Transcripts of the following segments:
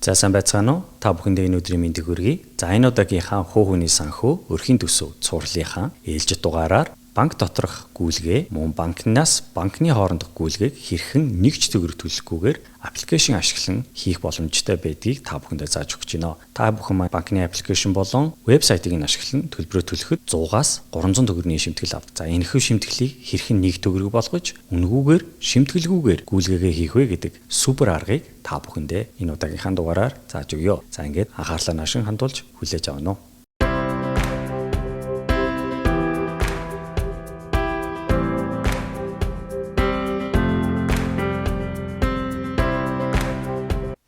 За сайн байцгаана уу? Та бүхэндээ энэ өдрийн мэндийг хүргэе. За энэ удаагийнхаа хуу хөний санхүү өрхийн төсөв цуурлынхаа ээлжид дугаараар банк доторх гүйлгээ мөн банкнаас банкны хоорондох гүйлгээг хэрхэн нэгж төгрөгдүүлэхгүйгээр аппликейшн ашиглан хийх боломжтой байдгийг та бүхэндээ зааж өгч байна. Та бүхэн банкны аппликейшн болон вебсайтыг нь ашиглан төлбөрөө төлөхөд 100-аас 300 төгрөгийн шимтгэл авдаг. За энэхүү шимтгэлийг хэрхэн нэг төгрөг болгож үнгүүгээр шимтгэлгүйгээр гүйлгээгээ хийх вэ гэдэг супер аргыг та бүхэндээ энэ удаагийнхаа дугаараар зааж өгье. За ингээд анхаарлаа наашин хандуулж хүлээж авна уу.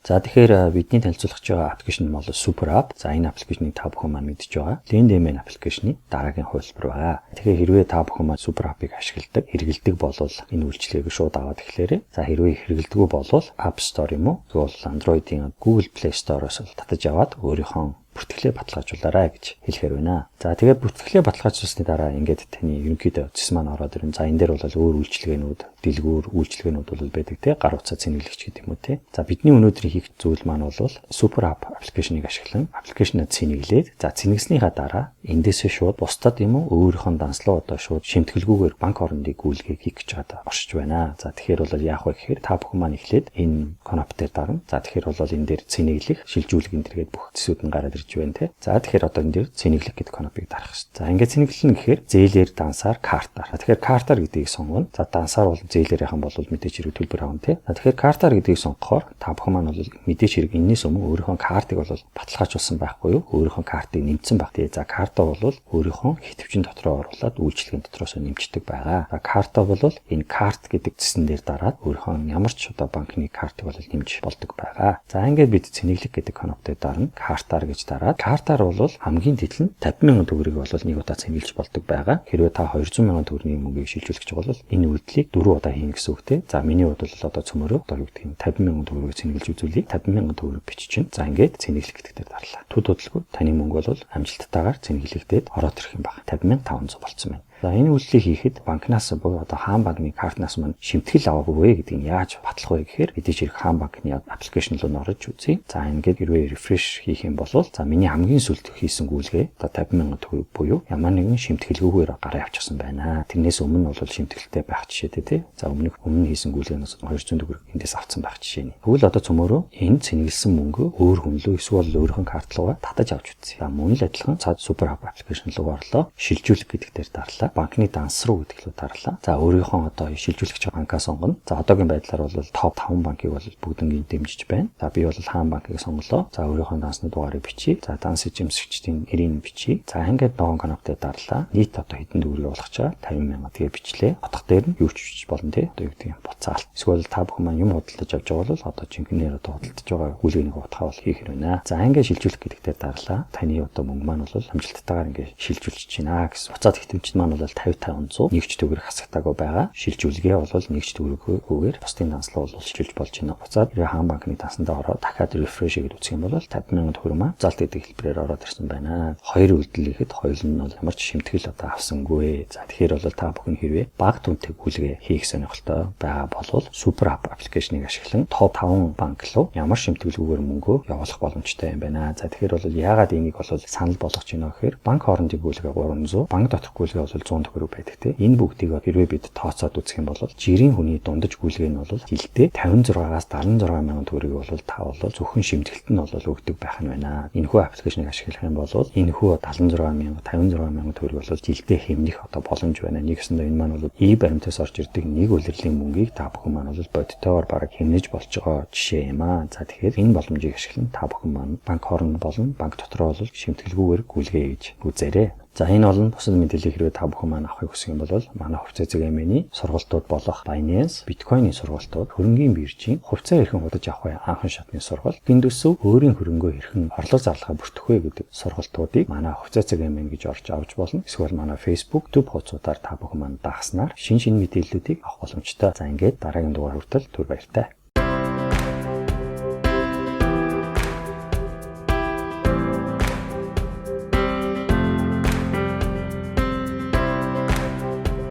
За тэгэхээр бидний танилцуулах байгаа аппликейшн бол Super App. За энэ аппликейшнийг та бүхэн маань мэдж байгаа. LendMan аппликейшны дараагийн хувилбар байгаа. Тэгэхээр хэрвээ та бүхэн маань Super App-ыг ашигладаг, хэрэгэлдэг болвол энэ үйлчилгээг шууд аваад эхлээрэй. За хэрвээ хэрэгэлдэггүй болвол App Store юм уу? Тэгвэл Android-ийн Google Play Store-оос татаж аваад өөрийнхөө бүртгэлээ баталгаажуулаарай гэж хэлэхээр байна. За тэгээд бүртгэлээ баталгаажуулсны дараа ингээд таны ерөнхийдөө зэс маань ороод ирнэ. За энэ дээр бол өөр үйлчилгээнүүд, дэлгүүр үйлчилгээнүүд бол байдаг те, гар утсаа цэнэглэгч гэдэг юм уу те. За бидний өнөөдөр хийх зүйл маань бол Super App аппликейшнийг ашиглан аппликейшнаа цэнэглээд за цэнэглэснийхаа дараа эндээсээ шууд бусдад юм уу өөрийнхөө данслуу одоо шууд шимтгэлгүйгээр банк орондын гүйлгээг хийх гэж байгаа оршиж байна. За тэгэхээр бол яах вэ гэхээр та бүхэн маань эхлээд энэ кнопк дээр дарна. За тэгэхээр бол энэ дээр цэнэглэх, шилжүүлэх энэ төргээд бүх хэсгүүд нь гараад ирж байна те. За тэгэхээр одоо энэ дээр цэнэглэх гэдэг кнопыг дарах шээ. За ингээд цэнэглэлнэ гэхээр зээлээр, дансаар, картаар. Тэгэхээр картаар гэдгийг сонгоно. За дансаар бол зээлээрийнхэн бол мэдээж хэрэг төлбөр авна те. За тэгэхээр картаар гэдгийг сонгохоор та бүхэн маань бол мэдээж хэрэг энэс өмнө өөрийнхөө картыг бол баталгаажуулсан байхгүй юу? Өөрийнхөө картыг нэмсэн баг тий. За картаа бол өөрийнхөө хэтвчин дотроо оруулаад үйлчилгээний дотроос нэмждэг байгаа. За картаа бол энэ карт гэдэг зэсэн дээр дараад өөрийнхөө ямар ч одоо банкны картыг бол нэмж болдог байгаа. За ингээд бид цэнэглэх гэдэг кнопкод дарна. Картаар гэж дараад картаар бол хамгийн тэтэл нь 50,000 төгрөгийг бол нэг удаа цэнэглэж болдог байгаа. Хэрвээ та 200,000 төгрөгийн мөнгийг шилжүүлэх гэж бол энэ үйлдэлийг 4 удаа хийн гэсэн үг тий. За миний хувьд бол одоо цөмөрөө одоо юу гэдэг нь 50,000 төгрөгийг цэнэглэж үзүүлье. 50,000 төгрөг бичиж. За ингээд цэнэглэх гэдэг дээр дарлаа. Төд бодлого таны мөнгө бол амжилттайгаар цэнэглэгдээд ороод ирэх юм байна. 50,500 болцсон байна. За энэ үйлдэлийг хийхэд банкнаас буюу одоо хаан банкны картнаас мань шимтгэл аваагүй вэ гэдгийг яаж батлах вэ гэхээр мэдээж хэрэг хаан банкны аппликейшн руу орж үзье. За ингээд хэрвээ рефреш хийх юм бол за миний хамгийн сүүлд хийсэн гүйлгээ одоо 50,000 төгрөг буюу ямар нэгэн шимтгэлгүйгээр гараа авчихсан байна. Тэрнээс өмнө бол шимтгэлтэй байх жишээтэй тий. За өмнө хийсэн гүйлгээнээс 200 төгрөг эндээс авсан байх жишээ нь. Тэгвэл одоо цөмөрөө энэ цэнэглэсэн мөнгө өөр хүн лөө эсвэл өөрийнхөө карт руугаа татаж авч үзье. За мөн л адилхан цаад Super App аппликейшн руу орлоо. Шилжүүлэх гэдэг дээр дарлаа. Банкны данс руу гэдэг рүү дарлаа. За өөрийнхөө одоо шилжүүлэгч банкаа сонгоно. За одоогийн байдлаар бол топ 5 банкыг бол бүгднийг дэмжиж байна. За би бол хаан банкыг сонголоо. За өөрийнхөө дансны дугаарыг бичиж, за данс эзэмшигчдийн нэрийг бичиж. За ингээд ногоон кнопкод дарлаа. Нийт одоо хэдэн төгрөгийг болгох чаа 50,000 тэгээ бичлээ. Утга дээр нь юу ч бичиж болно тий. Одоо юу гэдэг юм буцаалт. Эсвэл та бүхэн маань юм худалдаж авч байгаа бол одоо жинхэнээр одоо худалдаж байгаа гүйлгээний утгаа бол хийх хэрвээ. За ингээд шилжүүлэх гэдэг дээр дарлаа. Таны одоо мөнгө маань бол амжилттайгаар ингээд шилжүүлж байна гэсэн. Буцаад хэтэмжид маань бол 50,500 нэгж төгрөг хасагдаагүй байгаа. Шилжүүлгээ бол нэгж төгрөггүйгээр бусдын данслаа бол шилжүүлж болж байна. Буцаад хаан банкны дансандаа ороод дахиад рефреш хийгээд үзэх юм бол 50,000 төгрөг маань залт гэдэг хэлбэрээр ороод ирсэн байна. Хоёр үйлдэл хийхэд хоёул нь бол ямар ч шимтгэл одоо авсангүй. За тэгэхээр бол та бүхэн хэрвээ бага түнтэй гүйлгээ хийх сонирхолтой байгаа бол Super App аппликейшнийг ашиглан топ 5 банк руу ямар шимтгэлгүйгээр мөнгөө явуулах боломжтой юм байна. За тэгэхээр бол яагаад энийг бол санал болгож байна гэхээр банк хоорондын гүйлгээ 300, банк доторх гүйлгээ бол 100 төгрөг байдаг те. Энэ бүгдийг хэрвээ бид тооцоод үзэх юм бол жирийн хүний дундаж гүйлгээ нь бол жилдээ 56-аас 76,000 төгрөгийг бол та бол зөвхөн шимтгэлт нь бол өгдөг байх нь байна. Энэхүү аппликейшнийг ашиглах юм бол энэхүү 76,000, 56,000 төгрөг бол жилдээ хэмнэх одоо боломж байна. Нэгсэндээ энэ маань бол баримтаас орж ирдэг нэг улирлын мөнгийг та бүхэн маань бол бодитоор бараг хэмнэж болж байгаа жишээ юм аа. За тэгэхээр энэ боломжийг ашиглан та бүхэн маань банк хооронд болон банк дотроо бол шимтгэлгүйгээр гүйлгээ хийж үзээрэй. За энэ болон бусад мэдээллийг хэрвээ та бүхэн маань авахыг хүсэх юм бол манай хувьцаа зэгээмэний сургалтууд болох Binance, Bitcoin-ийн сургалтууд, хөрөнгийн биржийн хувьцаа хэрхэн худалдаж авах вэ? Анхан шатны сургалт, Гиндүсв өөрийн хөрөнгөө хэрхэн орлого зарлахаа бүртгэх вэ гэдэг сургалтуудыг манай хувьцаа зэгээмэн гэж орж авч болно. Эсвэл манай Facebook, YouTube хуудасаар та бүхэн маань дагснаар шин мэдээллүүдийг авах боломжтой. За ингээд дараагийн дугаар хүртэл түр баяртай.